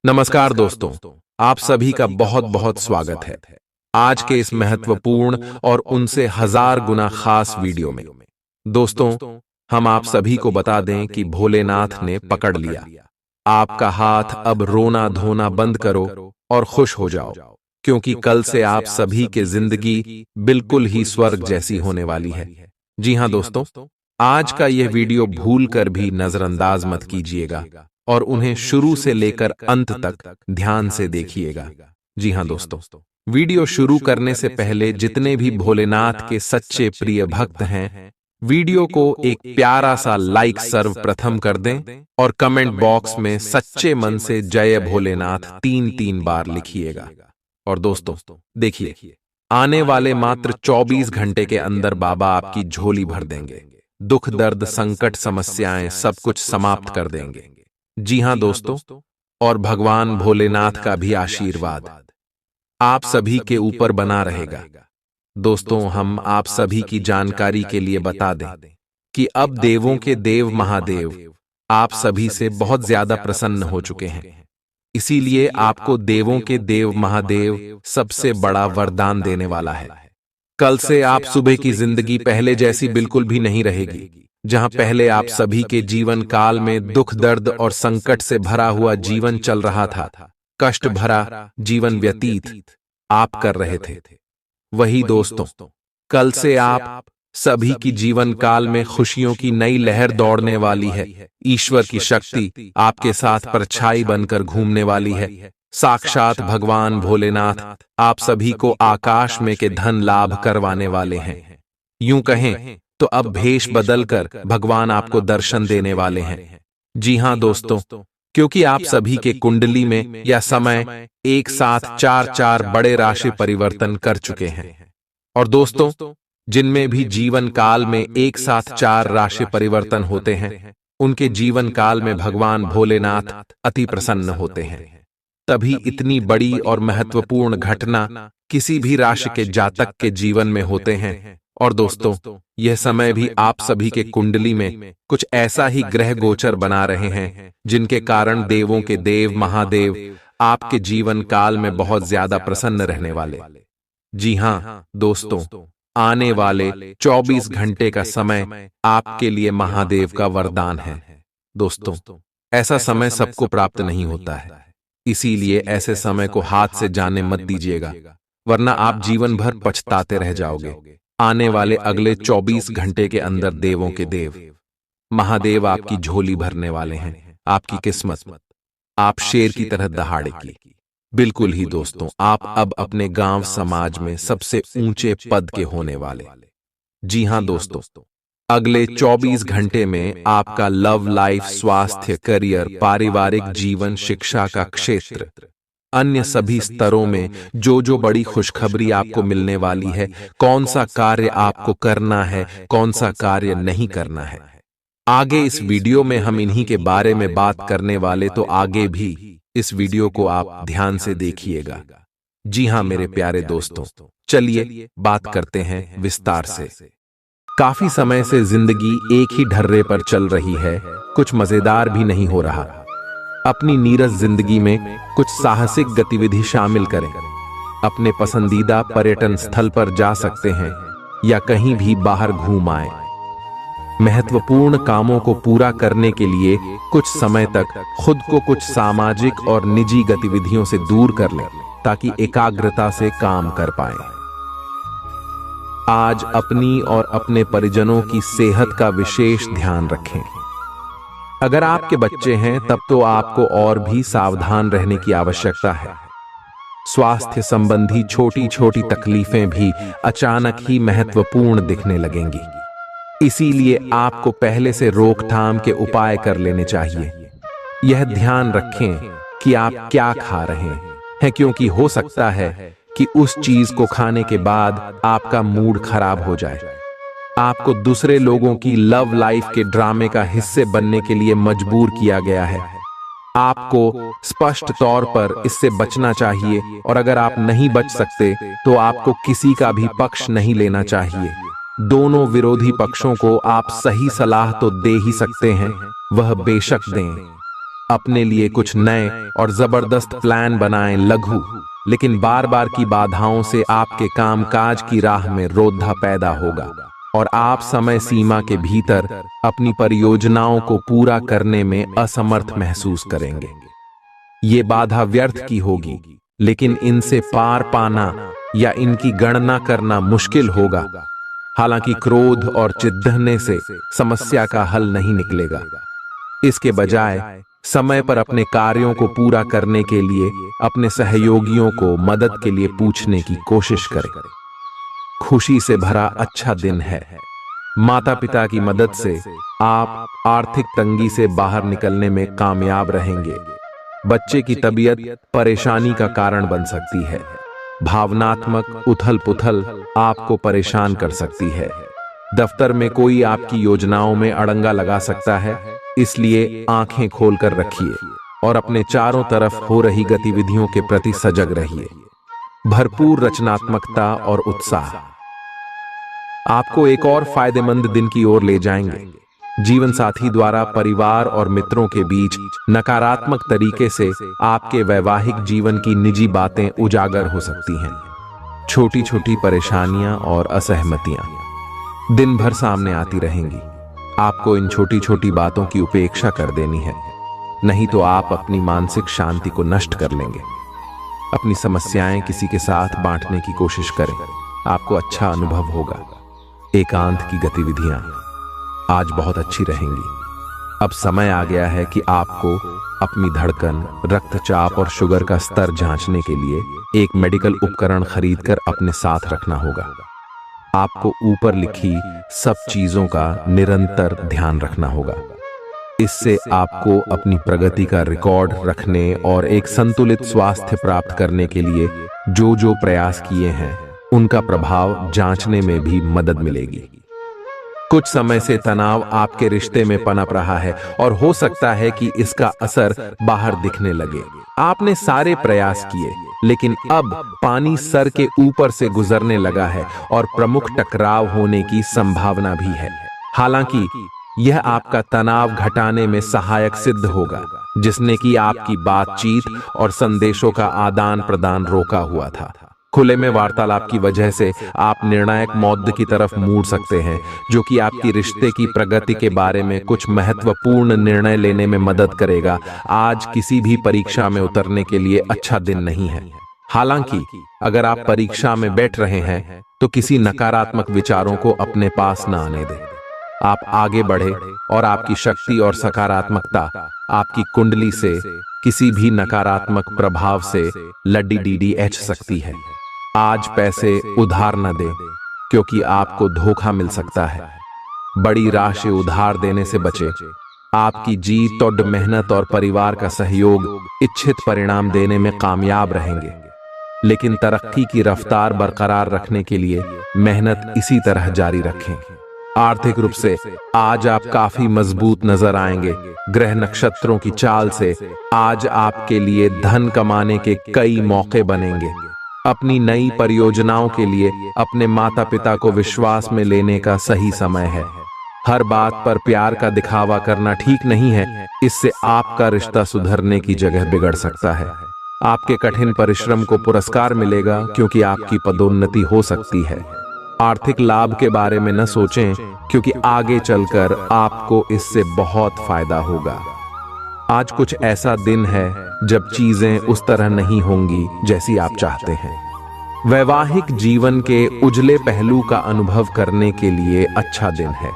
नमस्कार दोस्तों, आप सभी का बहुत बहुत स्वागत है आज के इस महत्वपूर्ण और उनसे हजार गुना खास वीडियो में। दोस्तों, हम आप सभी को बता दें कि भोलेनाथ ने पकड़ लिया आपका हाथ। अब रोना धोना बंद करो और खुश हो जाओ, क्योंकि कल से आप सभी की जिंदगी बिल्कुल ही स्वर्ग जैसी होने वाली है। जी हां दोस्तों, आज का यह वीडियो भूल कर भी नजरअंदाज मत कीजिएगा और उन्हें शुरू से लेकर अंत तक ध्यान से देखिएगा। जी हां दोस्तों, वीडियो शुरू करने से पहले जितने भी भोलेनाथ के सच्चे प्रिय भक्त हैं, वीडियो को एक प्यारा सा लाइक सर्वप्रथम कर दें और कमेंट बॉक्स में सच्चे मन से जय भोलेनाथ 3-3 बार लिखिएगा। और दोस्तों देखिए, आने वाले मात्र 24 घंटे के अंदर बाबा आपकी झोली भर देंगे। दुख दर्द संकट समस्याएं सब कुछ समाप्त कर देंगे। जी हां दोस्तों, और भगवान भोलेनाथ का भी आशीर्वाद आप सभी के ऊपर बना रहेगा। दोस्तों, हम आप सभी की जानकारी के लिए बता दें कि अब देवों के देव महादेव आप सभी से बहुत ज्यादा प्रसन्न हो चुके हैं। इसीलिए आपको देवों के देव महादेव सबसे बड़ा वरदान देने वाला है। कल से आप सुबह की जिंदगी पहले जैसी बिल्कुल भी नहीं रहेगी। जहां पहले आप सभी के जीवन काल में दुख दर्द और संकट से भरा हुआ जीवन चल रहा था, कष्ट भरा जीवन व्यतीत आप कर रहे थे, वही दोस्तों कल से आप सभी की जीवन काल में खुशियों की नई लहर दौड़ने वाली है। ईश्वर की शक्ति आपके साथ परछाई बनकर घूमने वाली है। साक्षात भगवान भोलेनाथ आप सभी को आकाश में के धन लाभ करवाने वाले हैं। यूं कहें तो अब भेष बदलकर भगवान आपको दर्शन देने वाले हैं। जी हां दोस्तों, क्योंकि आप सभी के कुंडली में यह समय एक साथ 4 बड़े राशि परिवर्तन कर चुके हैं। और दोस्तों, जिनमें भी जीवन काल में एक साथ 4 राशि परिवर्तन होते हैं, उनके जीवन काल में भगवान भोलेनाथ अति प्रसन्न होते हैं। तभी इतनी बड़ी और महत्वपूर्ण घटना किसी भी राशि के जातक के जीवन में होते हैं। और दोस्तों, यह समय भी आप सभी के कुंडली में कुछ ऐसा ही ग्रह गोचर बना रहे हैं, जिनके कारण देवों के देव महादेव आपके जीवन काल में बहुत ज्यादा प्रसन्न रहने वाले। जी हां दोस्तों, आने वाले 24 घंटे का समय आपके लिए महादेव का वरदान है। दोस्तों, ऐसा समय सबको प्राप्त नहीं होता है, इसीलिए ऐसे समय को हाथ से जाने मत दीजिएगा, वरना आप जीवन भर पछताते रह जाओगे। आने वाले अगले 24 घंटे के अंदर देवों के देव महादेव आपकी झोली भरने वाले हैं। आपकी किस्मत आप शेर की तरह दहाड़ेगी। बिल्कुल ही दोस्तों, आप अब अपने गांव समाज में सबसे ऊंचे पद के होने वाले। जी हां दोस्तों, अगले 24 घंटे में आपका लव लाइफ, स्वास्थ्य, करियर, पारिवारिक जीवन, शिक्षा का क्षेत्र, अन्य सभी स्तरों में जो बड़ी खुशखबरी आपको मिलने वाली है, कौन सा कार्य आपको करना है, कौन सा कार्य नहीं करना है, आगे इस वीडियो में हम इन्हीं के बारे में बात करने वाले, तो आगे भी इस वीडियो को आप ध्यान से देखिएगा। जी हां मेरे प्यारे दोस्तों, चलिए बात करते हैं विस्तार से। काफी समय से जिंदगी एक ही ढर्रे पर चल रही है, कुछ मजेदार भी नहीं हो रहा। अपनी नीरस जिंदगी में कुछ साहसिक गतिविधि शामिल करें। अपने पसंदीदा पर्यटन स्थल पर जा सकते हैं या कहीं भी बाहर घूम आए। महत्वपूर्ण कामों को पूरा करने के लिए कुछ समय तक खुद को कुछ सामाजिक और निजी गतिविधियों से दूर कर लें, ताकि एकाग्रता से काम कर पाएं। आज अपनी और अपने परिजनों की सेहत का विशेष ध्यान रखें। अगर आपके बच्चे हैं तब तो आपको और भी सावधान रहने की आवश्यकता है। स्वास्थ्य संबंधी छोटी छोटी तकलीफें भी अचानक ही महत्वपूर्ण दिखने लगेंगी, इसीलिए आपको पहले से रोकथाम के उपाय कर लेने चाहिए। यह ध्यान रखें कि आप क्या खा रहे हैं, क्योंकि हो सकता है कि उस चीज को खाने के बाद आपका मूड खराब हो जाए। आपको दूसरे लोगों की लव लाइफ के ड्रामे का हिस्से बनने के लिए मजबूर किया गया है। आपको स्पष्ट तौर पर इससे बचना चाहिए, और अगर आप नहीं बच सकते तो आपको किसी का भी पक्ष नहीं लेना चाहिए। दोनों विरोधी पक्षों को आप सही सलाह तो दे ही सकते हैं, वह बेशक दें। अपने लिए कुछ नए और जबरदस्त प्लान बनाएं। लघु लेकिन बार बार की बाधाओं से आपके कामकाज की राह में रोधा पैदा होगा और आप समय सीमा के भीतर अपनी परियोजनाओं को पूरा करने में असमर्थ महसूस करेंगे। ये बाधा व्यर्थ की होगी, लेकिन इनसे पार पाना या इनकी गणना करना मुश्किल होगा। हालांकि क्रोध और चिढ़ने से समस्या का हल नहीं निकलेगा। इसके बजाय समय पर अपने कार्यों को पूरा करने के लिए अपने सहयोगियों को मदद के लिए पूछने की कोशिश करें। खुशी से भरा अच्छा दिन है। माता पिता की मदद से आप आर्थिक तंगी से बाहर निकलने में कामयाब रहेंगे। बच्चे की तबीयत परेशानी का कारण बन सकती है। भावनात्मक उथल पुथल आपको परेशान कर सकती है। दफ्तर में कोई आपकी योजनाओं में अड़ंगा लगा सकता है, इसलिए आंखें खोलकर रखिए और अपने चारों तरफ हो रही गतिविधियों के प्रति सजग रहिए। भरपूर रचनात्मकता और उत्साह आपको एक और फायदेमंद दिन की ओर ले जाएंगे। जीवन साथी द्वारा परिवार और मित्रों के बीच नकारात्मक तरीके से आपके वैवाहिक जीवन की निजी बातें उजागर हो सकती हैं। छोटी छोटी परेशानियां और असहमतियां दिन भर सामने आती रहेंगी। आपको इन छोटी छोटी बातों की उपेक्षा कर देनी है, नहीं तो आप अपनी मानसिक शांति को नष्ट कर लेंगे। अपनी समस्याएं किसी के साथ बांटने की कोशिश करें, आपको अच्छा अनुभव होगा। एकांत की गतिविधियां आज बहुत अच्छी रहेंगी। अब समय आ गया है कि आपको अपनी धड़कन, रक्तचाप और शुगर का स्तर जांचने के लिए एक मेडिकल उपकरण खरीदकर अपने साथ रखना होगा। आपको ऊपर लिखी सब चीजों का निरंतर ध्यान रखना होगा। इससे आपको अपनी प्रगति का रिकॉर्ड रखने और एक संतुलित स्वास्थ्य प्राप्त करने के लिए जो प्रयास किए हैं उनका प्रभाव जांचने में भी मदद मिलेगी। कुछ समय से तनाव आपके रिश्ते में पनप रहा है और हो सकता है कि इसका असर बाहर दिखने लगे। आपने सारे प्रयास किए, लेकिन अब पानी सर के ऊपर से गुजरने लगा है और प्रमुख टकराव होने की संभावना भी है। हालांकि यह आपका तनाव घटाने में सहायक सिद्ध होगा, जिसने कि आपकी बातचीत और संदेशों का आदान प्रदान रोका हुआ था। खुले में वार्तालाप की वजह से आप निर्णायक मौद्द की तरफ मुड़ सकते हैं, जो कि आपकी रिश्ते की प्रगति के बारे में कुछ महत्वपूर्ण निर्णय लेने में मदद करेगा। आज किसी भी परीक्षा में उतरने के लिए अच्छा दिन नहीं है। हालांकि अगर आप परीक्षा में बैठ रहे हैं तो किसी नकारात्मक विचारों को अपने पास न आने दें। आप आगे बढ़े और आपकी शक्ति और सकारात्मकता आपकी कुंडली से किसी भी नकारात्मक प्रभाव से लड़ी सकती है। आज पैसे उधार न दें, क्योंकि आपको धोखा मिल सकता है। बड़ी राशि उधार देने से बचे। आपकी जीत और मेहनत और परिवार का सहयोग इच्छित परिणाम देने में कामयाब रहेंगे, लेकिन तरक्की की रफ्तार बरकरार रखने के लिए मेहनत इसी तरह जारी रखें। आर्थिक रूप से आज आप काफी मजबूत नजर आएंगे। ग्रह नक्षत्रों की चाल से आज आपके लिए धन कमाने के कई मौके बनेंगे। अपनी नई परियोजनाओं के लिए अपने माता पिता को विश्वास में लेने का सही समय है। हर बात पर प्यार का दिखावा करना ठीक नहीं है, इससे आपका रिश्ता सुधरने की जगह बिगड़ सकता है। आपके कठिन परिश्रम को पुरस्कार मिलेगा, क्योंकि आपकी पदोन्नति हो सकती है। आर्थिक लाभ के बारे में न सोचें, क्योंकि आगे चलकर आपको इससे बहुत फायदा होगा। आज कुछ ऐसा दिन है जब चीजें उस तरह नहीं होंगी जैसी आप चाहते हैं। वैवाहिक जीवन के उजले पहलू का अनुभव करने के लिए अच्छा दिन है।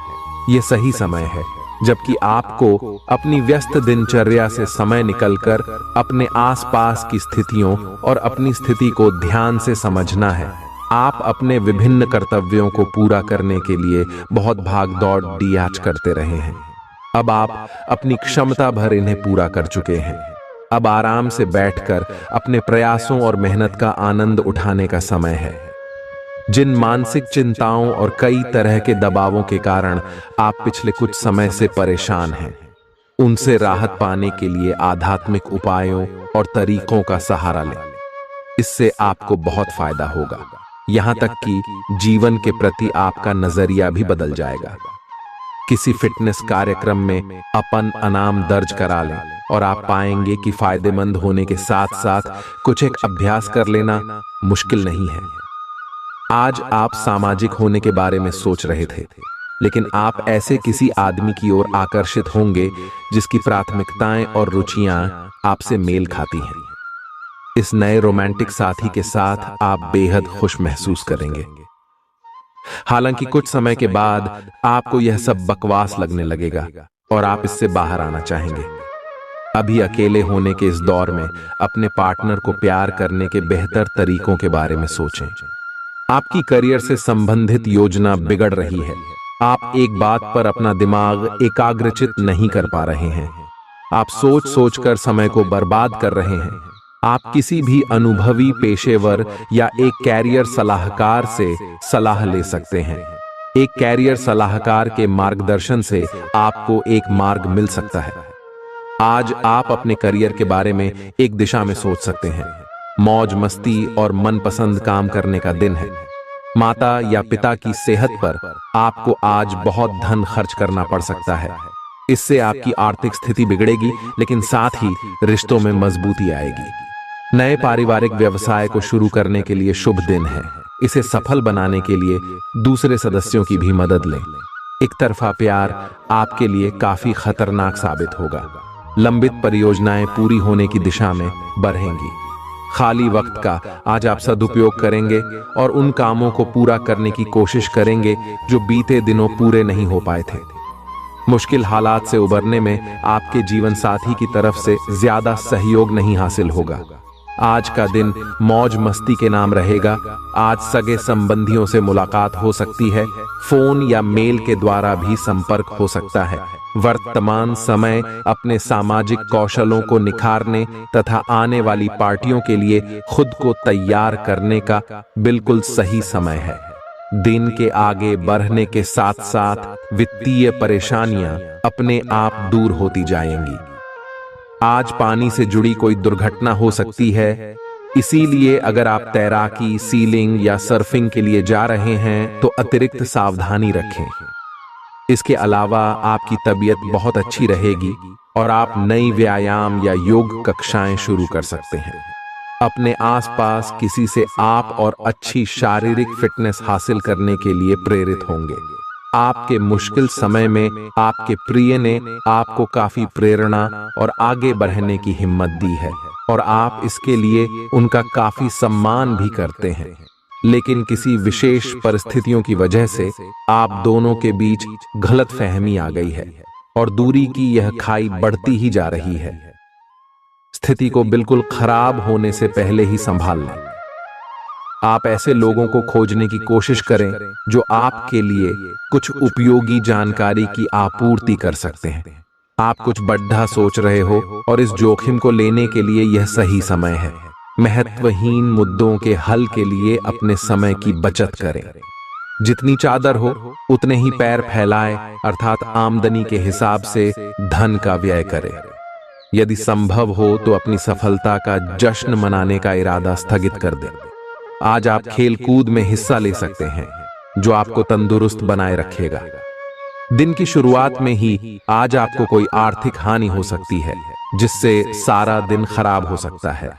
ये सही समय है जबकि आपको अपनी व्यस्त दिनचर्या से समय निकलकर अपने आसपास की स्थितियों और अपनी स्थिति को ध्यान से समझना है। आप अपने विभिन्न कर्तव्यों को पूरा करने के लिए बहुत भाग दौड़ डियाच करते रहे हैं। अब आप अपनी क्षमता भर इन्हें पूरा कर चुके हैं। अब आराम से बैठकर अपने प्रयासों और मेहनत का आनंद उठाने का समय है। जिन मानसिक चिंताओं और कई तरह के दबावों के कारण आप पिछले कुछ समय से परेशान हैं, उनसे राहत पाने के लिए आध्यात्मिक उपायों और तरीकों का सहारा लें। इससे आपको बहुत फायदा होगा। यहां तक कि जीवन के प्रति आपका नजरिया भी बदल जाएगा। किसी फिटनेस कार्यक्रम में अपन इनाम दर्ज करा लें और आप पाएंगे कि फायदेमंद होने के साथ साथ कुछ एक अभ्यास कर लेना मुश्किल नहीं है। आज आप सामाजिक होने के बारे में सोच रहे थे, लेकिन आप ऐसे किसी आदमी की ओर आकर्षित होंगे जिसकी प्राथमिकताएं और रुचियां आपसे मेल खाती हैं। इस नए रोमांटिक साथी के साथ आप बेहद खुश महसूस करेंगे। हालांकि कुछ समय के बाद आपको यह सब बकवास लगने लगेगा और आप इससे बाहर आना चाहेंगे। अभी अकेले होने के इस दौर में अपने पार्टनर को प्यार करने के बेहतर तरीकों के बारे में सोचें। आपकी करियर से संबंधित योजना बिगड़ रही है। आप एक बात पर अपना दिमाग एकाग्रचित नहीं कर पा रहे हैं। आप सोच सोचकर समय को बर्बाद कर रहे हैं। आप किसी भी अनुभवी पेशेवर या एक कैरियर सलाहकार से सलाह ले सकते हैं। एक कैरियर सलाहकार के मार्गदर्शन से आपको एक मार्ग मिल सकता है। आज आप अपने करियर के बारे में एक दिशा में सोच सकते हैं। मौज मस्ती और मनपसंद काम करने का दिन है। माता या पिता की सेहत पर आपको आज बहुत धन खर्च करना पड़ सकता है। इससे आपकी आर्थिक स्थिति बिगड़ेगी, लेकिन साथ ही रिश्तों में मजबूती आएगी। नए पारिवारिक व्यवसाय को शुरू करने के लिए शुभ दिन है। इसे सफल बनाने के लिए दूसरे सदस्यों की भी मदद लें। एक तरफा प्यार आपके लिए काफी खतरनाक साबित होगा। लंबित परियोजनाएं पूरी होने की दिशा में बढ़ेंगी। खाली वक्त का आज आप सदुपयोग करेंगे और उन कामों को पूरा करने की कोशिश करेंगे जो बीते दिनों पूरे नहीं हो पाए थे। मुश्किल हालात से उबरने में आपके जीवन साथी की तरफ से ज्यादा सहयोग नहीं हासिल होगा। आज का दिन मौज मस्ती के नाम रहेगा। आज सगे संबंधियों से मुलाकात हो सकती है। फोन या मेल के द्वारा भी संपर्क हो सकता है। वर्तमान समय अपने सामाजिक कौशलों को निखारने तथा आने वाली पार्टियों के लिए खुद को तैयार करने का बिल्कुल सही समय है। दिन के आगे बढ़ने के साथ साथ वित्तीय परेशानियां अपने आप दूर होती जाएंगी। आज पानी से जुड़ी कोई दुर्घटना हो सकती है, इसीलिए अगर आप तैराकी, सीलिंग या सर्फिंग के लिए जा रहे हैं तो अतिरिक्त सावधानी रखें। इसके अलावा आपकी तबीयत बहुत अच्छी रहेगी और आप नई व्यायाम या योग कक्षाएं शुरू कर सकते हैं। अपने आसपास किसी से आप और अच्छी शारीरिक फिटनेस हासिल करने के लिए प्रेरित होंगे। आपके मुश्किल समय में आपके प्रिय ने आपको काफी प्रेरणा और आगे बढ़ने की हिम्मत दी है और आप इसके लिए उनका काफी सम्मान भी करते हैं। लेकिन किसी विशेष परिस्थितियों की वजह से आप दोनों के बीच गलतफहमी आ गई है और दूरी की यह खाई बढ़ती ही जा रही है। स्थिति को बिल्कुल खराब होने से पहले ही संभाल लें। आप ऐसे लोगों को खोजने की कोशिश करें जो आपके लिए कुछ उपयोगी जानकारी की आपूर्ति कर सकते हैं। आप कुछ बड़ा सोच रहे हो और इस जोखिम को लेने के लिए यह सही समय है। महत्वहीन मुद्दों के हल के लिए अपने समय की बचत करें। जितनी चादर हो उतने ही पैर फैलाएं, अर्थात आमदनी के हिसाब से धन का व्यय करें। यदि संभव हो तो अपनी सफलता का जश्न मनाने का इरादा स्थगित कर दें। आज आप खेल कूद में हिस्सा ले सकते हैं जो आपको तंदुरुस्त बनाए रखेगा। दिन की शुरुआत में ही आज आपको कोई आर्थिक हानि हो सकती है जिससे सारा दिन खराब हो सकता है।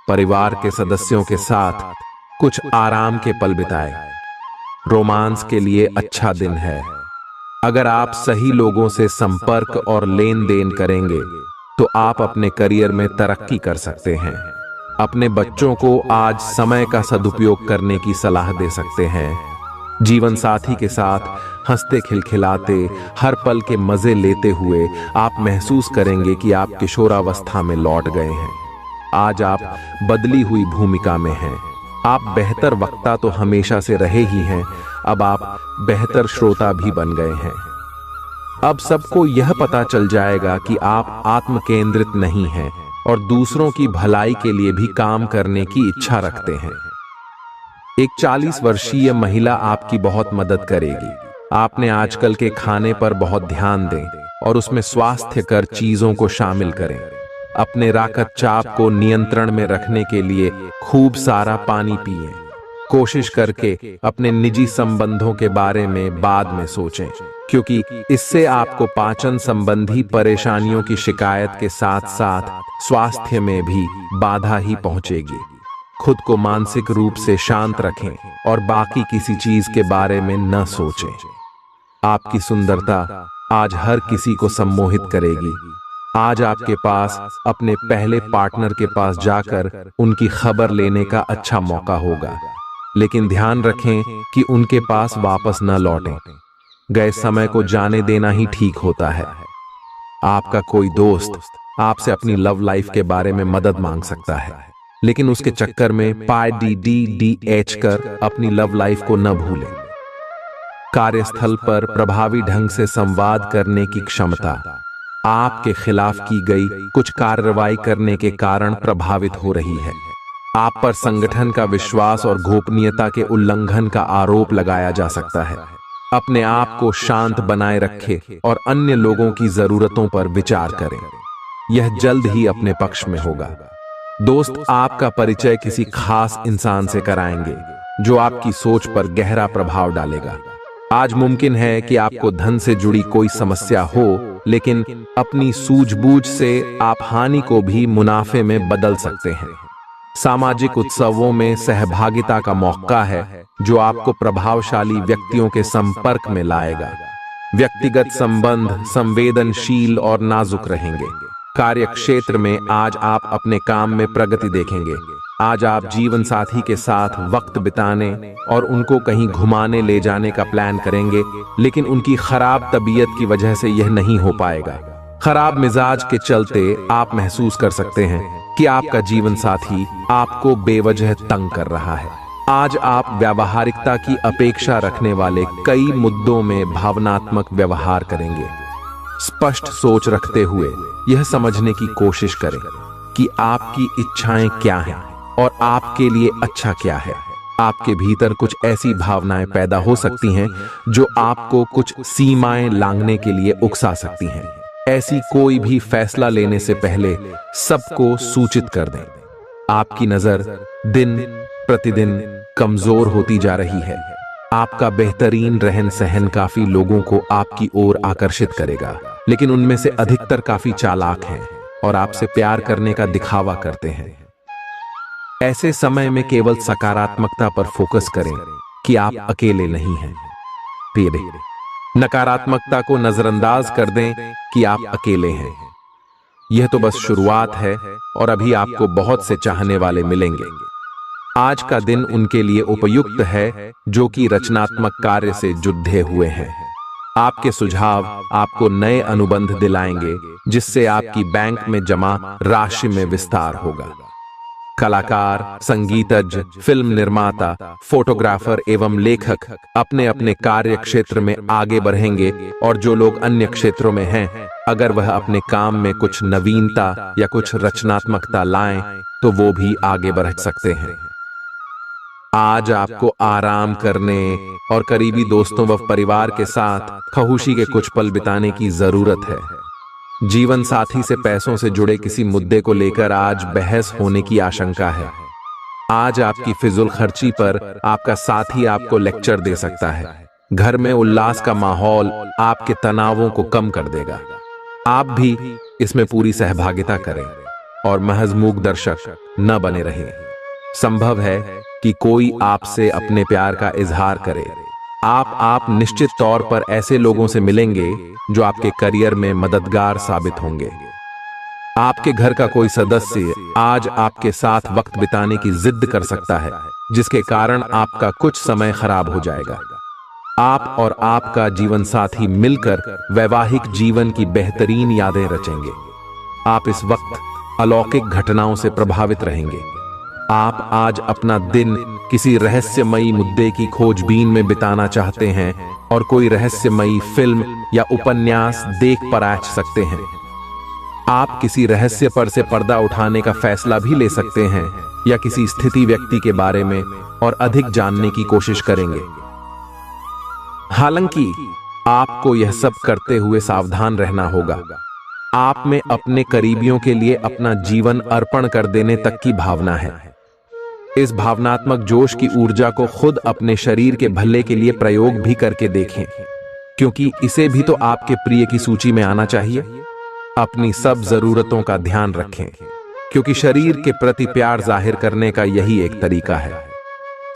परिवार के सदस्यों के साथ कुछ आराम के पल बिताएं। रोमांस के लिए अच्छा दिन है। अगर आप सही लोगों से संपर्क और लेन देन करेंगे तो आप अपने करियर में तरक्की कर सकते हैं। अपने बच्चों को आज समय का सदुपयोग करने की सलाह दे सकते हैं। जीवन साथी के साथ हंसते खिलखिलाते हर पल के मजे लेते हुए आप महसूस करेंगे कि आप किशोरावस्था में लौट गए हैं। आज आप बदली हुई भूमिका में हैं। आप बेहतर वक्ता तो हमेशा से रहे ही हैं, अब आप बेहतर श्रोता भी बन गए हैं। अब सबको यह पता चल जाएगा कि आप आत्म केंद्रित नहीं हैं और दूसरों की भलाई के लिए भी काम करने की इच्छा रखते हैं। एक 40 वर्षीय महिला आपकी बहुत मदद करेगी। आपने आजकल के खाने पर बहुत ध्यान दें और उसमें स्वास्थ्यकर चीजों को शामिल करें। अपने रक्तचाप को नियंत्रण में रखने के लिए खूब सारा पानी पिएं। कोशिश करके अपने निजी संबंधों के बारे में बाद में सोचें, क्योंकि इससे आपको पाचन संबंधी परेशानियों की शिकायत के साथ साथ स्वास्थ्य में भी बाधा ही पहुंचेगी। खुद को मानसिक रूप से शांत रखें और बाकी किसी चीज के बारे में न सोचें। आपकी सुंदरता आज हर किसी को सम्मोहित करेगी। आज आपके पास अपने पहले पार्टनर के पास जाकर उनकी खबर लेने का अच्छा मौका होगा, लेकिन ध्यान रखें कि उनके पास वापस न लौटें। गए समय को जाने देना ही ठीक होता है। आपका कोई दोस्त आपसे अपनी लव लाइफ के बारे में मदद मांग सकता है, लेकिन उसके चक्कर में PDDDH कर अपनी लव लाइफ को न भूलें। कार्यस्थल पर प्रभावी ढंग से संवाद करने की क्षमता आपके खिलाफ की गई कुछ कार्रवाई करने के कारण प्रभावित हो रही है। आप पर संगठन का विश्वास और गोपनीयता के उल्लंघन का आरोप लगाया जा सकता है। अपने आप को शांत बनाए रखें और अन्य लोगों की जरूरतों पर विचार करें। यह जल्द ही अपने पक्ष में होगा। दोस्त आपका परिचय किसी खास इंसान से कराएंगे जो आपकी सोच पर गहरा प्रभाव डालेगा। आज मुमकिन है कि आपको धन से जुड़ी कोई समस्या हो, लेकिन अपनी सूझबूझ से आप हानि को भी मुनाफे में बदल सकते हैं। सामाजिक उत्सवों में सहभागिता का मौका है जो आपको प्रभावशाली व्यक्तियों के संपर्क में लाएगा। व्यक्तिगत संबंध संवेदनशील और नाजुक रहेंगे। कार्य क्षेत्र में आज आप अपने काम में प्रगति देखेंगे। आज आप जीवन साथी के साथ वक्त बिताने और उनको कहीं घुमाने ले जाने का प्लान करेंगे, लेकिन उनकी खराब तबीयत की वजह से यह नहीं हो पाएगा। खराब मिजाज के चलते आप महसूस कर सकते हैं कि आपका जीवन साथी आपको बेवजह तंग कर रहा है। आज आप व्यावहारिकता की अपेक्षा रखने वाले कई मुद्दों में भावनात्मक व्यवहार करेंगे। स्पष्ट सोच रखते हुए यह समझने की कोशिश करें कि आपकी इच्छाएं क्या हैं और आपके लिए अच्छा क्या है। आपके भीतर कुछ ऐसी भावनाएं पैदा हो सकती हैं जो आपको कुछ सीमाएं लांघने के लिए उकसा सकती हैं। ऐसी कोई भी फैसला लेने से पहले सबको सूचित कर दें। आपकी नजर दिन प्रतिदिन कमजोर होती जा रही है। आपका बेहतरीन रहन सहन काफी लोगों को आपकी ओर आकर्षित करेगा, लेकिन उनमें से अधिकतर काफी चालाक हैं और आपसे प्यार करने का दिखावा करते हैं। ऐसे समय में केवल सकारात्मकता पर फोकस करें कि आप अकेले नहीं हैं। फिर नकारात्मकता को नजरअंदाज कर दें कि आप अकेले हैं। यह तो बस शुरुआत है और अभी आपको बहुत से चाहने वाले मिलेंगे। आज का दिन उनके लिए उपयुक्त है जो कि रचनात्मक कार्य से जुड़े हुए हैं। आपके सुझाव आपको नए अनुबंध दिलाएंगे, जिससे आपकी बैंक में जमा राशि में विस्तार होगा। कलाकार, संगीतज्ञ, फिल्म निर्माता, फोटोग्राफर एवं लेखक अपने अपने कार्य क्षेत्र में आगे बढ़ेंगे, और जो लोग अन्य क्षेत्रों में हैं, अगर वह अपने काम में कुछ नवीनता या कुछ रचनात्मकता लाएं, तो वो भी आगे बढ़ सकते हैं। आज आपको आराम करने और करीबी दोस्तों व परिवार के साथ खुशी के कुछ पल बिताने की जरूरत है। जीवन साथी से पैसों से जुड़े किसी मुद्दे को लेकर आज बहस होने की आशंका है। आज आपकी फिजूल खर्ची पर आपका साथी आपको लेक्चर दे सकता है। घर में उल्लास का माहौल आपके तनावों को कम कर देगा। आप भी इसमें पूरी सहभागिता करें और महज मूक दर्शक न बने रहें। संभव है कि कोई आपसे अपने प्यार का इजहार करे। आप निश्चित तौर पर ऐसे लोगों से मिलेंगे जो आपके करियर में मददगार साबित होंगे। आपके घर का कोई सदस्य आज आपके साथ वक्त बिताने की जिद कर सकता है, जिसके कारण आपका कुछ समय खराब हो जाएगा। आप और आपका जीवन साथी मिलकर वैवाहिक जीवन की बेहतरीन यादें रचेंगे। आप इस वक्त अलौकिक घटनाओं से प्रभावित रहेंगे। आप आज अपना दिन किसी रहस्यमयी मुद्दे की खोजबीन में बिताना चाहते हैं और कोई रहस्यमयी फिल्म या उपन्यास देख पराच सकते हैं। आप किसी रहस्य पर से पर्दा उठाने का फैसला भी ले सकते हैं या किसी स्थिति व्यक्ति के बारे में और अधिक जानने की कोशिश करेंगे। हालांकि आपको यह सब करते हुए सावधान रहना होगा। आप में अपने करीबियों के लिए अपना जीवन अर्पण कर देने तक की भावना है। इस भावनात्मक जोश की ऊर्जा को खुद अपने शरीर के भले के लिए प्रयोग भी करके देखें, क्योंकि इसे भी तो आपके प्रिय की सूची में आना चाहिए। अपनी सब जरूरतों का ध्यान रखें, क्योंकि शरीर के प्रति प्यार जाहिर करने का यही एक तरीका है।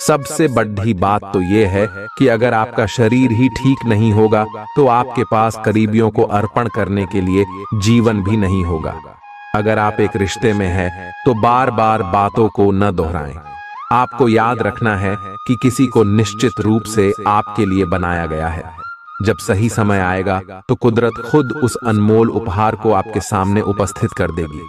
सबसे बड़ी बात तो यह है कि अगर आपका शरीर ही ठीक नहीं होगा तो आपके पास करीबियों को अर्पण करने के लिए जीवन भी नहीं होगा। अगर आप एक रिश्ते में हैं तो बार बार बातों को न दोहराएं। आपको याद रखना है कि किसी को निश्चित रूप से आपके लिए बनाया गया है। जब सही समय आएगा तो कुदरत खुद उस अनमोल उपहार को आपके सामने उपस्थित कर देगी।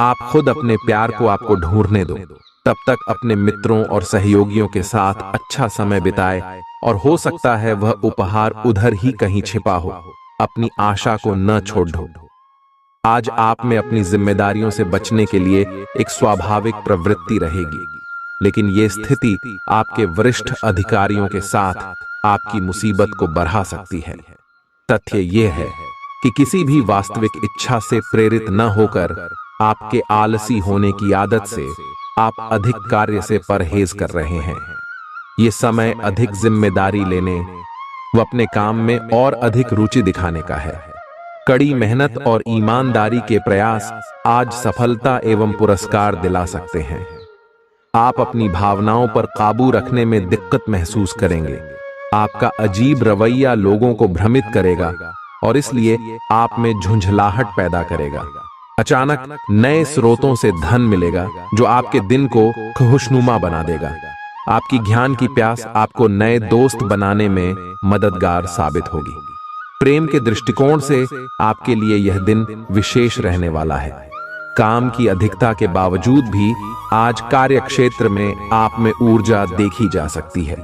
आप खुद अपने प्यार को आपको ढूंढने दो। तब तक अपने मित्रों और सहयोगियों के साथ अच्छा समय बिताए, और हो सकता है वह उपहार उधर ही कहीं छिपा हो। अपनी आशा को न छोड़ दो। आज आप में अपनी जिम्मेदारियों से बचने के लिए एक स्वाभाविक प्रवृत्ति रहेगी, लेकिन यह स्थिति आपके वरिष्ठ अधिकारियों के साथ आपकी मुसीबत को बढ़ा सकती है। तथ्य यह है कि किसी भी वास्तविक इच्छा से प्रेरित न होकर आपके आलसी होने की आदत से आप अधिक कार्य से परहेज कर रहे हैं। ये समय अधिक जिम्मेदारी लेने व अपने काम में और अधिक रुचि दिखाने का है। कड़ी मेहनत और ईमानदारी के प्रयास आज सफलता एवं पुरस्कार दिला सकते हैं। आप अपनी भावनाओं पर काबू रखने में दिक्कत महसूस करेंगे। आपका अजीब रवैया लोगों को भ्रमित करेगा और इसलिए आप में झुंझलाहट पैदा करेगा। अचानक नए स्रोतों से धन मिलेगा जो आपके दिन को खुशनुमा बना देगा। आपकी ज्ञान की प्यास आपको नए दोस्त बनाने में मददगार साबित होगी। प्रेम के दृष्टिकोण से आपके लिए यह दिन विशेष रहने वाला है। काम की अधिकता के बावजूद भी आज कार्य क्षेत्र में आप में ऊर्जा देखी जा सकती है।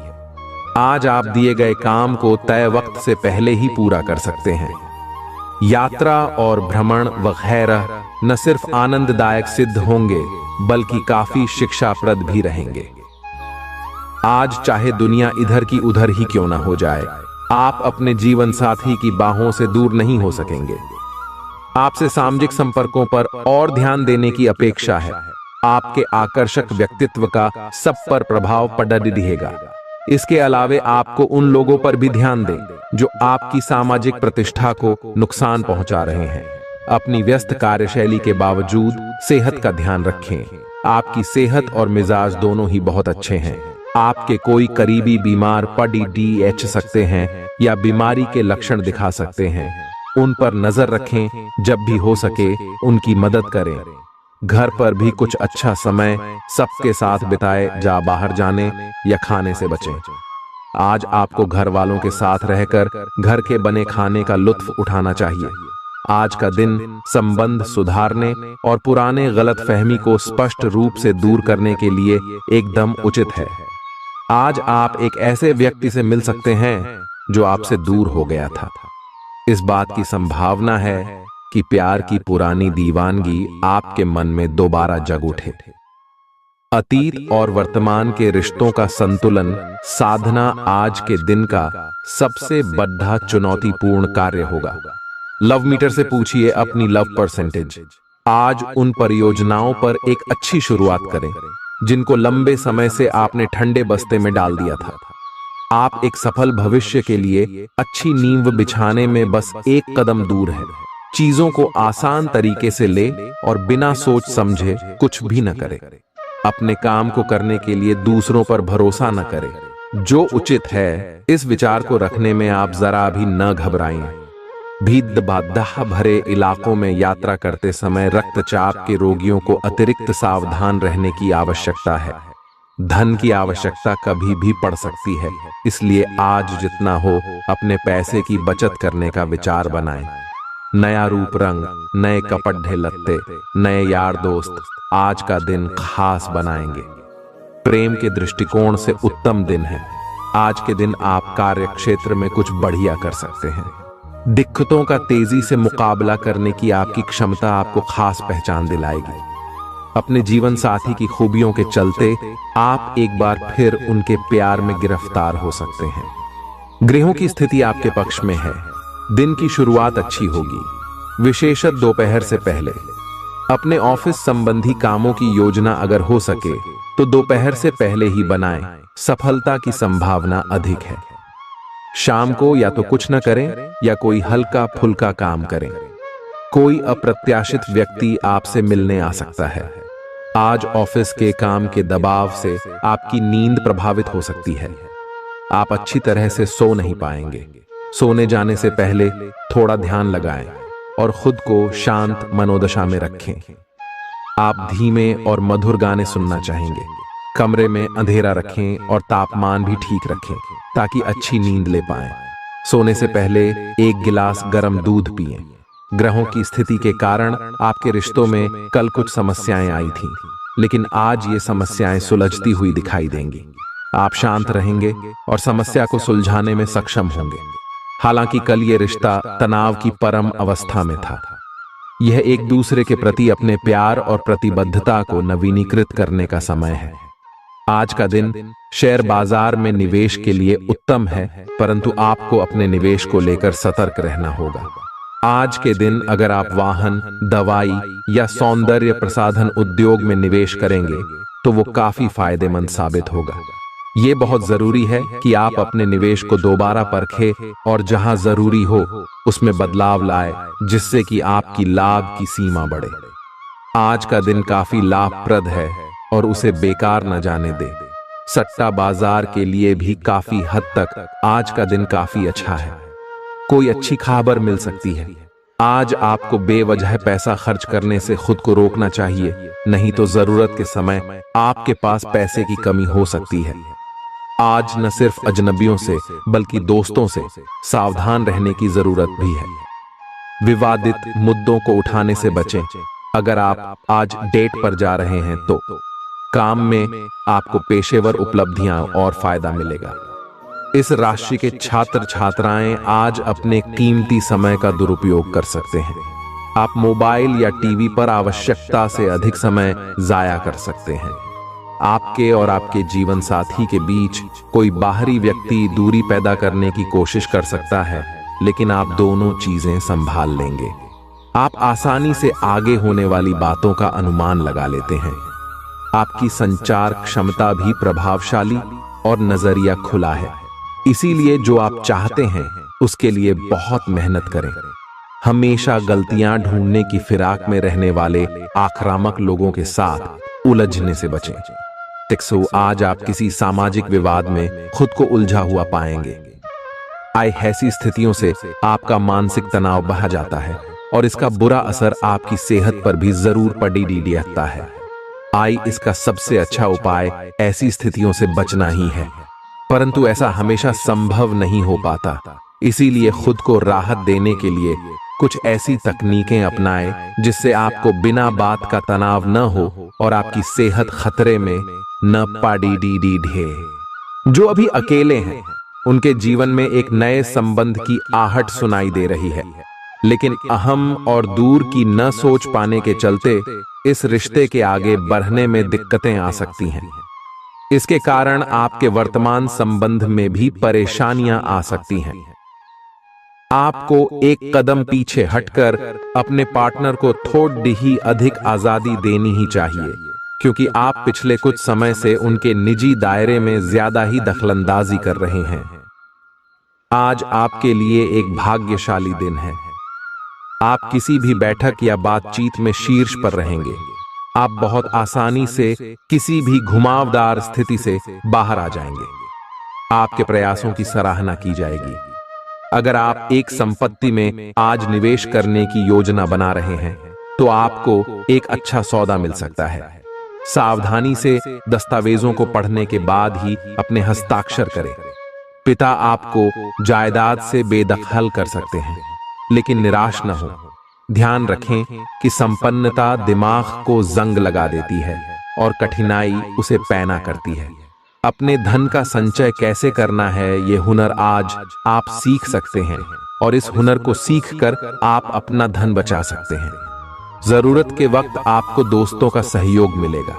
आज आप दिए गए काम को तय वक्त से पहले ही पूरा कर सकते हैं। यात्रा और भ्रमण वगैरह न सिर्फ आनंददायक सिद्ध होंगे बल्कि काफी शिक्षाप्रद भी रहेंगे। आज चाहे दुनिया इधर की उधर ही क्यों ना हो जाए, आप अपने जीवन साथी की बाहों से दूर नहीं हो सकेंगे। आपसे सामाजिक संपर्कों पर और ध्यान देने की अपेक्षा है। आपके आकर्षक व्यक्तित्व का सब पर प्रभाव पड़ रहेगा। इसके अलावे आपको उन लोगों पर भी ध्यान दें जो आपकी सामाजिक प्रतिष्ठा को नुकसान पहुंचा रहे हैं। अपनी व्यस्त कार्यशैली के बावजूद सेहत का ध्यान रखें। आपकी सेहत और मिजाज दोनों ही बहुत अच्छे हैं। आपके कोई करीबी बीमार पड़ सकते हैं या बीमारी के लक्षण दिखा सकते हैं। उन पर नजर रखें। जब भी हो सके उनकी मदद करें। घर पर भी कुछ अच्छा समय सबके साथ बिताए। जा बाहर जाने या खाने से बचें। आज आपको घर वालों के साथ रहकर घर के बने खाने का लुत्फ उठाना चाहिए। आज का दिन संबंध सुधारने और पुराने गलतफहमी को स्पष्ट रूप से दूर करने के लिए एकदम उचित है। आज आप एक ऐसे व्यक्ति से मिल सकते हैं जो आपसे दूर हो गया था। इस बात की संभावना है कि प्यार की पुरानी दीवानगी आपके मन में दोबारा जग उठे। अतीत और वर्तमान के रिश्तों का संतुलन साधना आज के दिन का सबसे बड़ा चुनौतीपूर्ण कार्य होगा। लव मीटर से पूछिए अपनी लव परसेंटेज। आज उन परियोजनाओं पर एक अच्छी शुरुआत करें जिनको लंबे समय से आपने ठंडे बस्ते में डाल दिया था। आप एक सफल भविष्य के लिए अच्छी नींव बिछाने में बस एक कदम दूर है। चीजों को आसान तरीके से ले और बिना सोच समझे कुछ भी न करें। अपने काम को करने के लिए दूसरों पर भरोसा न करें। जो उचित है इस विचार को रखने में आप जरा भी न घबराएं। भीड़ बाधा भरे इलाकों में यात्रा करते समय रक्तचाप के रोगियों को अतिरिक्त सावधान रहने की आवश्यकता है। धन की आवश्यकता कभी भी पड़ सकती है, इसलिए आज जितना हो अपने पैसे की बचत करने का विचार बनाएं। नया रूप रंग, नए कपड़े लत्ते, नए यार दोस्त आज का दिन खास बनाएंगे। प्रेम के दृष्टिकोण से उत्तम दिन है। आज के दिन आप कार्य क्षेत्र में कुछ बढ़िया कर सकते हैं। दिक्कतों का तेजी से मुकाबला करने की आपकी क्षमता आपको खास पहचान दिलाएगी। अपने जीवन साथी की खूबियों के चलते आप एक बार फिर उनके प्यार में गिरफ्तार हो सकते हैं। ग्रहों की स्थिति आपके पक्ष में है। दिन की शुरुआत अच्छी होगी, विशेषतः दोपहर से पहले। अपने ऑफिस संबंधी कामों की योजना अगर हो सके तो दोपहर से पहले ही बनाएं, सफलता की संभावना अधिक है। शाम को या तो कुछ न करें या कोई हल्का फुल्का काम करें। कोई अप्रत्याशित व्यक्ति आपसे मिलने आ सकता है। आज ऑफिस के काम के दबाव से आपकी नींद प्रभावित हो सकती है। आप अच्छी तरह से सो नहीं पाएंगे। सोने जाने से पहले थोड़ा ध्यान लगाएं और खुद को शांत मनोदशा में रखें। आप धीमे और मधुर गाने सुनना चाहेंगे। कमरे में अंधेरा रखें और तापमान भी ठीक रखें ताकि अच्छी नींद ले पाएं। सोने से पहले 1 गिलास गर्म दूध पिएं। ग्रहों की स्थिति के कारण आपके रिश्तों में कल कुछ समस्याएं आई थीं, लेकिन आज ये समस्याएं सुलझती हुई दिखाई देंगी। आप शांत रहेंगे और समस्या को सुलझाने में सक्षम होंगे। हालांकि कल ये रिश्ता तनाव की परम अवस्था में था। यह एक दूसरे के प्रति अपने प्यार और प्रतिबद्धता को नवीनीकृत करने का समय है। आज का दिन शेयर बाजार में निवेश के लिए उत्तम है, परंतु आपको अपने निवेश को लेकर सतर्क रहना होगा। आज के दिन अगर आप वाहन, दवाई या सौंदर्य प्रसाधन उद्योग में निवेश करेंगे तो वो काफी फायदेमंद साबित होगा। ये बहुत जरूरी है कि आप अपने निवेश को दोबारा परखें और जहां जरूरी हो उसमें बदलाव लाए, जिससे कि आपकी लाभ की सीमा बढ़े। आज का दिन काफी लाभप्रद है और उसे बेकार न जाने दे। सट्टा बाजार के लिए भी काफी हद तक आज का दिन काफी अच्छा है। कोई अच्छी खबर मिल सकती है। आज आपको बेवजह पैसा खर्च करने से खुद को रोकना चाहिए, नहीं तो जरूरत के समय आपके पास पैसे की कमी हो सकती है। आज न सिर्फ अजनबियों से बल्कि दोस्तों से सावधान रहने की जरूरत भी है। विवादित मुद्दों को उठाने से बचें। अगर आप आज डेट पर जा रहे हैं तो काम में आपको पेशेवर उपलब्धियां और फायदा मिलेगा। इस राशि के छात्र छात्राएं आज अपने कीमती समय का दुरुपयोग कर सकते हैं। आप मोबाइल या टीवी पर आवश्यकता से अधिक समय जाया कर सकते हैं। आपके और आपके जीवन साथी के बीच कोई बाहरी व्यक्ति दूरी पैदा करने की कोशिश कर सकता है, लेकिन आप दोनों चीजें संभाल लेंगे। आप आसानी से आगे होने वाली बातों का अनुमान लगा लेते हैं। आपकी संचार क्षमता भी प्रभावशाली और नजरिया खुला है। इसीलिए जो आप चाहते हैं उसके लिए बहुत मेहनत करें। हमेशा गलतियां ढूंढने की फिराक में रहने वाले आक्रामक लोगों के साथ उलझने से बचें। टिक्सो, आज आप किसी सामाजिक विवाद में खुद को उलझा हुआ पाएंगे। ऐसी स्थितियों से आपका मानसिक तनाव बढ़ जाता है और इसका बुरा असर आपकी सेहत पर भी जरूर पड़ता है। इसका सबसे अच्छा उपाय ऐसी स्थितियों से बचना ही है, परंतु ऐसा हमेशा संभव नहीं हो पाता। इसीलिए खुद को राहत देने के लिए कुछ ऐसी तकनीकें अपनाएं जिससे आपको बिना बात का तनाव न हो और आपकी सेहत खतरे में न पड़े। जो अभी अकेले हैं उनके जीवन में एक नए संबंध की आहट सुनाई दे रही है, लेकिन अहम और दूर की न सोच पाने के चलते इस रिश्ते के आगे बढ़ने में दिक्कतें आ सकती हैं। इसके कारण आपके वर्तमान संबंध में भी परेशानियां आ सकती हैं। आपको एक कदम पीछे हटकर अपने पार्टनर को थोड़ी ही अधिक आजादी देनी ही चाहिए, क्योंकि आप पिछले कुछ समय से उनके निजी दायरे में ज्यादा ही दखलंदाजी कर रहे हैं। आज आपके लिए एक भाग्यशाली दिन है। आप किसी भी बैठक या बातचीत में शीर्ष पर रहेंगे। आप बहुत आसानी से किसी भी घुमावदार स्थिति से बाहर आ जाएंगे। आपके प्रयासों की सराहना की जाएगी। अगर आप एक संपत्ति में आज निवेश करने की योजना बना रहे हैं तो आपको एक अच्छा सौदा मिल सकता है। सावधानी से दस्तावेजों को पढ़ने के बाद ही अपने हस्ताक्षर करें। पिता आपको जायदाद से बेदखल कर सकते हैं, लेकिन निराश न हो। ध्यान रखें कि संपन्नता दिमाग को जंग लगा देती है और कठिनाई उसे पैना करती है। अपने धन का संचय कैसे करना है ये हुनर आज आप सीख सकते हैं और इस हुनर को सीखकर आप अपना धन बचा सकते हैं। जरूरत के वक्त आपको दोस्तों का सहयोग मिलेगा।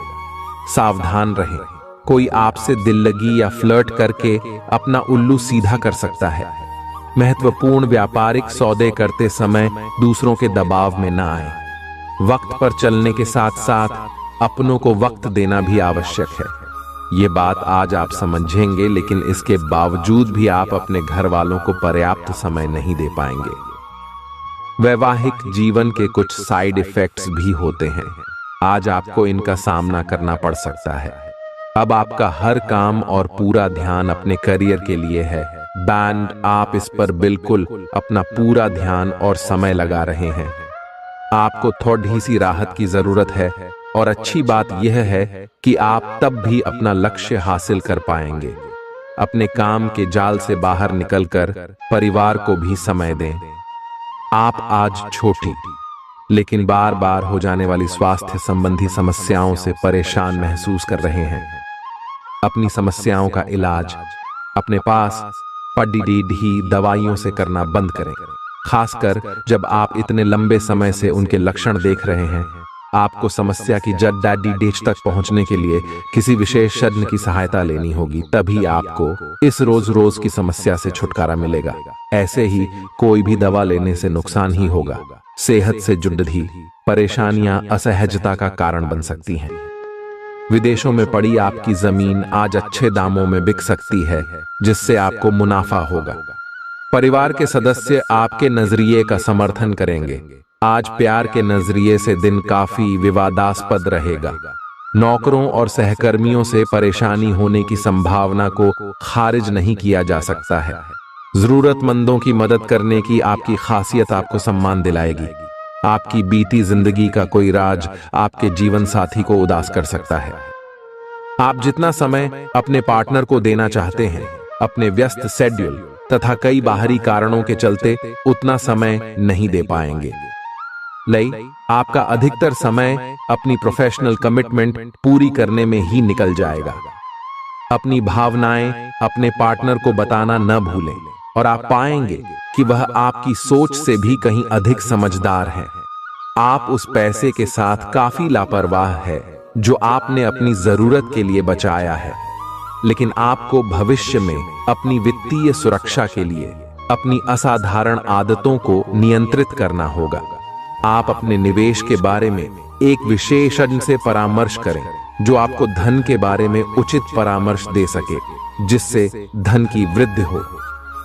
सावधान रहें, कोई आपसे दिल लगी या फ्लर्ट करके अपना उल्लू सीधा कर सकता है। महत्वपूर्ण व्यापारिक सौदे करते समय दूसरों के दबाव में न आए। वक्त पर चलने के साथ साथ अपनों को वक्त देना भी आवश्यक है। ये बात आज आप समझेंगे, लेकिन इसके बावजूद भी आप अपने घर वालों को पर्याप्त समय नहीं दे पाएंगे। वैवाहिक जीवन के कुछ साइड इफेक्ट्स भी होते हैं। आज आपको इनका सामना करना पड़ सकता है। अब आपका हर काम और पूरा ध्यान अपने करियर के लिए है। बैंड, आप इस पर बिल्कुल अपना पूरा ध्यान और समय लगा रहे हैं। आपको थोड़ी सी राहत की जरूरत है, और अच्छी बात यह है कि आप तब भी अपना लक्ष्य हासिल कर पाएंगे। अपने काम के जाल से बाहर निकलकर परिवार को भी समय दें। आप आज छोटी लेकिन बार बार हो जाने वाली स्वास्थ्य संबंधी समस्याओं से परेशान महसूस कर रहे हैं। अपनी समस्याओं का इलाज अपने पास पड़ी दवाइयों से करना बंद करें, खासकर जब आप इतने लंबे समय से उनके लक्षण देख रहे हैं। आपको समस्या की जड़ डेच तक पहुंचने के लिए किसी विशेषज्ञ की सहायता लेनी होगी, तभी आपको इस रोज की समस्या से छुटकारा मिलेगा। ऐसे ही कोई भी दवा लेने से नुकसान ही होगा। सेहत से जुड़ी परेशानियां असहजता का कारण बन सकती हैं। विदेशों में पड़ी आपकी जमीन आज अच्छे दामों में बिक सकती है, जिससे आपको मुनाफा होगा। परिवार के सदस्य आपके नजरिए का समर्थन करेंगे। आज प्यार के नजरिए से दिन काफी विवादास्पद रहेगा। नौकरों और सहकर्मियों से परेशानी होने की संभावना को खारिज नहीं किया जा सकता है। जरूरतमंदों की मदद करने की आपकी खासियत आपको सम्मान दिलाएगी। आपकी बीती जिंदगी का कोई राज आपके जीवन साथी को उदास कर सकता है। आप जितना समय अपने पार्टनर को देना चाहते हैं, अपने व्यस्त शेड्यूल तथा कई बाहरी कारणों के चलते उतना समय नहीं दे पाएंगे। आपका अधिकतर समय अपनी प्रोफेशनल कमिटमेंट पूरी करने में ही निकल जाएगा। अपनी भावनाएं अपने पार्टनर को बताना न भूलें, और आप पाएंगे कि वह आपकी सोच से भी कहीं अधिक समझदार है। आप उस पैसे के साथ काफी लापरवाह है जो आपने अपनी जरूरत के लिए बचाया है, लेकिन आपको भविष्य में अपनी वित्तीय सुरक्षा के लिए अपनी असाधारण आदतों को नियंत्रित करना होगा। आप अपने निवेश के बारे में एक विशेषज्ञ से परामर्श करें, जो आपको धन के बारे में उचित परामर्श दे सके, जिससे धन की वृद्धि हो।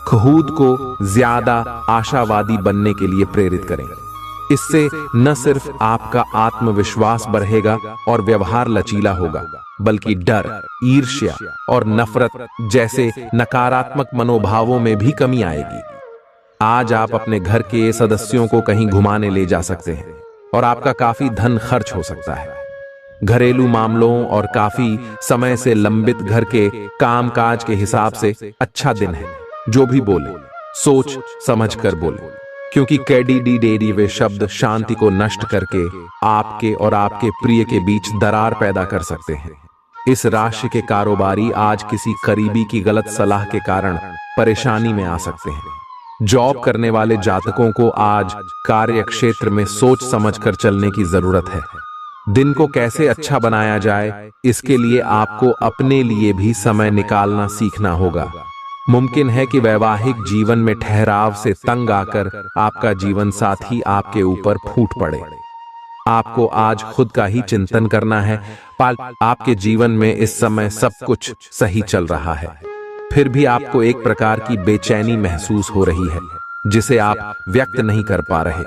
खुद को ज्यादा आशावादी बनने के लिए प्रेरित करें। इससे न सिर्फ आपका आत्मविश्वास बढ़ेगा और व्यवहार लचीला होगा, बल्कि डर, ईर्ष्या और नफरत जैसे नकारात्मक मनोभावों में भी कमी आएगी। आज आप अपने घर के सदस्यों को कहीं घुमाने ले जा सकते हैं, और आपका काफी धन खर्च हो सकता है। घरेलू मामलों और काफी समय से लंबित घर के कामकाज के हिसाब से अच्छा दिन है। जो भी बोले सोच समझ कर बोले, क्योंकि कैडी वे शब्द शांति को नष्ट करके आपके और आपके प्रिय के बीच दरार पैदा कर सकते हैं। इस राशि के कारोबारी आज किसी करीबी की गलत सलाह के कारण परेशानी में आ सकते हैं। जॉब करने वाले जातकों को आज कार्य क्षेत्र में सोच समझकर चलने की जरूरत है। दिन को कैसे अच्छा बनाया जाए, इसके लिए आपको अपने लिए भी समय निकालना सीखना होगा। मुमकिन है कि वैवाहिक जीवन में ठहराव से तंग आकर आपका जीवन साथी आपके ऊपर फूट पड़े। आपको आज खुद का ही चिंतन करना है। आपके जीवन में इस समय सब कुछ सही चल रहा है, फिर भी आपको एक प्रकार की बेचैनी महसूस हो रही है, जिसे आप व्यक्त नहीं कर पा रहे।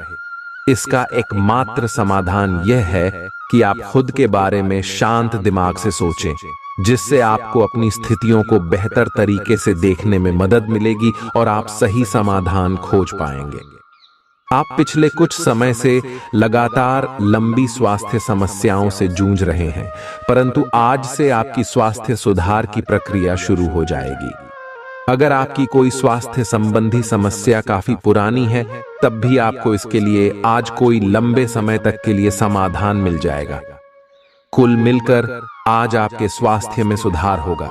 इसका एकमात्र समाधान यह है कि आप खुद के बारे में शांत दिमाग से सोचें, जिससे आपको अपनी स्थितियों को बेहतर तरीके से देखने में मदद मिलेगी और आप सही समाधान खोज पाएंगे। आप पिछले कुछ समय से लगातार लंबी स्वास्थ्य समस्याओं से जूझ रहे हैं, परंतु आज से आपकी स्वास्थ्य सुधार की प्रक्रिया शुरू हो जाएगी। अगर आपकी कोई स्वास्थ्य संबंधी समस्या काफी पुरानी है, तब भी आपको इसके लिए आज कोई लंबे समय तक के लिए समाधान मिल जाएगा। कुल मिलकर आज आपके स्वास्थ्य में सुधार होगा।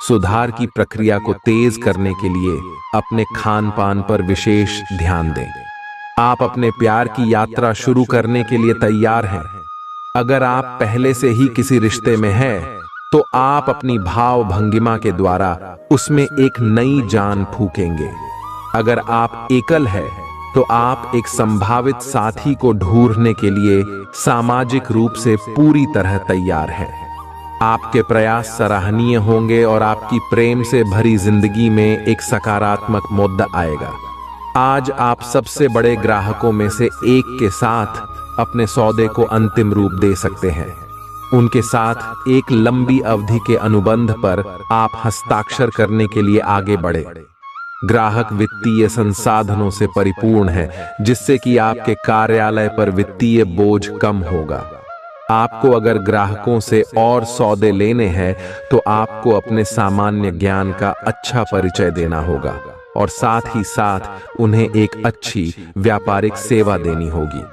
सुधार की प्रक्रिया को तेज करने के लिए अपने खान पान पर विशेष ध्यान दें। आप अपने प्यार की यात्रा शुरू करने के लिए तैयार हैं। अगर आप पहले से ही किसी रिश्ते में हैं, तो आप अपनी भाव भंगिमा के द्वारा उसमें एक नई जान फूकेंगे। अगर आप एकल हैं, तो आप एक संभावित साथी को ढूंढने के लिए सामाजिक रूप से पूरी तरह तैयार हैं। आपके प्रयास सराहनीय होंगे और आपकी प्रेम से भरी जिंदगी में एक सकारात्मक मुद्दा आएगा। आज आप सबसे बड़े ग्राहकों में से एक के साथ अपने सौदे को अंतिम रूप दे सकते हैं। उनके साथ एक लंबी अवधि के अनुबंध पर आप हस्ताक्षर करने के लिए आगे बढ़े। ग्राहक वित्तीय संसाधनों से परिपूर्ण है, जिससे कि आपके कार्यालय पर वित्तीय बोझ कम होगा। आपको अगर ग्राहकों से और सौदे लेने हैं तो आपको अपने सामान्य ज्ञान का अच्छा परिचय देना होगा और साथ ही साथ उन्हें एक अच्छी व्यापारिक सेवा देनी होगी।